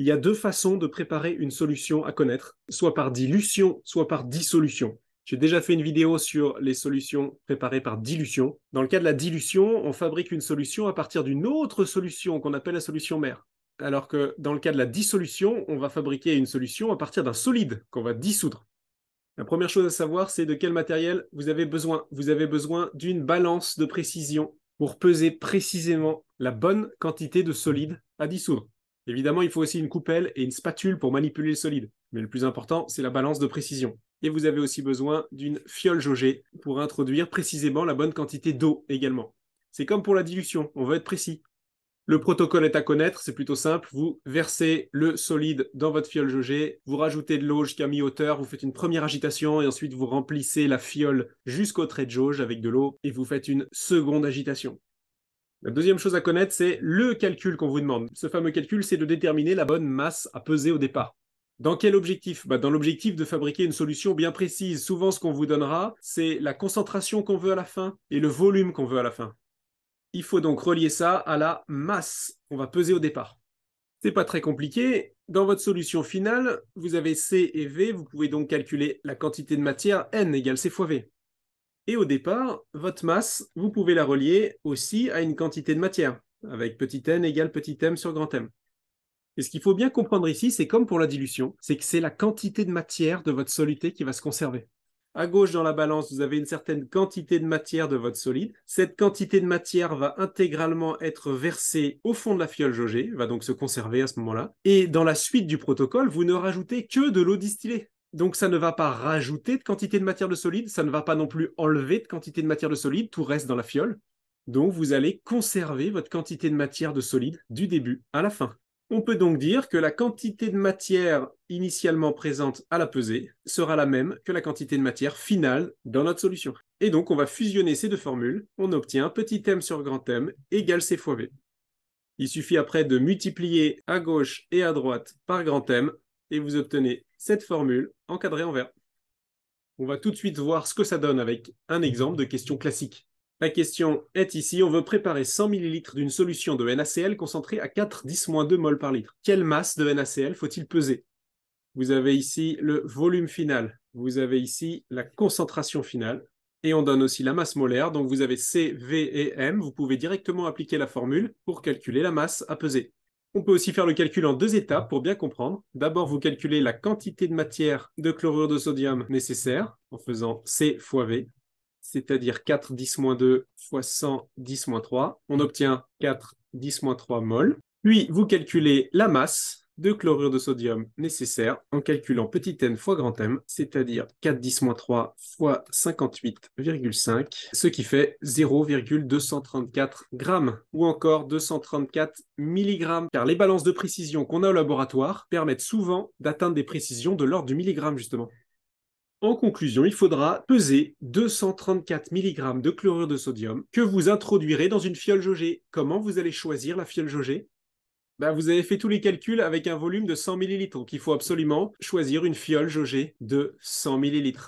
Il y a deux façons de préparer une solution à connaître, soit par dilution, soit par dissolution. J'ai déjà fait une vidéo sur les solutions préparées par dilution. Dans le cas de la dilution, on fabrique une solution à partir d'une autre solution qu'on appelle la solution mère. Alors que dans le cas de la dissolution, on va fabriquer une solution à partir d'un solide qu'on va dissoudre. La première chose à savoir, c'est de quel matériel vous avez besoin. Vous avez besoin d'une balance de précision pour peser précisément la bonne quantité de solide à dissoudre. Évidemment, il faut aussi une coupelle et une spatule pour manipuler le solide. Mais le plus important, c'est la balance de précision. Et vous avez aussi besoin d'une fiole jaugée pour introduire précisément la bonne quantité d'eau également. C'est comme pour la dilution, on veut être précis. Le protocole est à connaître, c'est plutôt simple. Vous versez le solide dans votre fiole jaugée, vous rajoutez de l'eau jusqu'à mi-hauteur, vous faites une première agitation et ensuite vous remplissez la fiole jusqu'au trait de jauge avec de l'eau et vous faites une seconde agitation. La deuxième chose à connaître, c'est le calcul qu'on vous demande. Ce fameux calcul, c'est de déterminer la bonne masse à peser au départ. Dans quel objectif? Dans l'objectif de fabriquer une solution bien précise. Souvent, ce qu'on vous donnera, c'est la concentration qu'on veut à la fin et le volume qu'on veut à la fin. Il faut donc relier ça à la masse qu'on va peser au départ. C'est pas très compliqué. Dans votre solution finale, vous avez C et V. Vous pouvez donc calculer la quantité de matière N égale C fois V. Et au départ, votre masse, vous pouvez la relier aussi à une quantité de matière, avec petit n égale petit m sur grand M. Et ce qu'il faut bien comprendre ici, c'est comme pour la dilution, c'est que c'est la quantité de matière de votre soluté qui va se conserver. À gauche dans la balance, vous avez une certaine quantité de matière de votre solide. Cette quantité de matière va intégralement être versée au fond de la fiole jaugée, va donc se conserver à ce moment-là. Et dans la suite du protocole, vous ne rajoutez que de l'eau distillée. Donc ça ne va pas rajouter de quantité de matière de solide, ça ne va pas non plus enlever de quantité de matière de solide, tout reste dans la fiole. Donc vous allez conserver votre quantité de matière de solide du début à la fin. On peut donc dire que la quantité de matière initialement présente à la pesée sera la même que la quantité de matière finale dans notre solution. Et donc on va fusionner ces deux formules, on obtient petit m sur grand M égale C fois V. Il suffit après de multiplier à gauche et à droite par grand M, et vous obtenez cette formule encadrée en vert. On va tout de suite voir ce que ça donne avec un exemple de question classique. La question est ici, on veut préparer 100 ml d'une solution de NaCl concentrée à 4,10-2 mol par litre. Quelle masse de NaCl faut-il peser? Vous avez ici le volume final, vous avez ici la concentration finale, et on donne aussi la masse molaire, donc vous avez C, V et M, vous pouvez directement appliquer la formule pour calculer la masse à peser. On peut aussi faire le calcul en deux étapes pour bien comprendre. D'abord, vous calculez la quantité de matière de chlorure de sodium nécessaire en faisant C fois V, c'est-à-dire 4,10-2 fois 110-3. On obtient 4,10-3 mol. Puis, vous calculez la masse de chlorure de sodium nécessaire en calculant petit n fois grand M, c'est-à-dire 4,10-3 fois 58,5, ce qui fait 0,234 grammes ou encore 234 mg, car les balances de précision qu'on a au laboratoire permettent souvent d'atteindre des précisions de l'ordre du milligramme justement. En conclusion, il faudra peser 234 mg de chlorure de sodium que vous introduirez dans une fiole jaugée. Comment vous allez choisir la fiole jaugée? Vous avez fait tous les calculs avec un volume de 100 ml, donc il faut absolument choisir une fiole jaugée de 100 ml.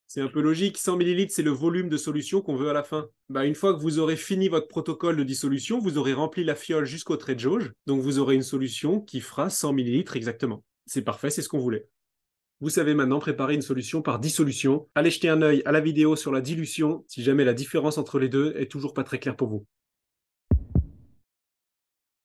C'est un peu logique, 100 ml c'est le volume de solution qu'on veut à la fin. Une fois que vous aurez fini votre protocole de dissolution, vous aurez rempli la fiole jusqu'au trait de jauge, donc vous aurez une solution qui fera 100 ml exactement. C'est parfait, c'est ce qu'on voulait. Vous savez maintenant préparer une solution par dissolution. Allez jeter un œil à la vidéo sur la dilution, si jamais la différence entre les deux est toujours pas très claire pour vous.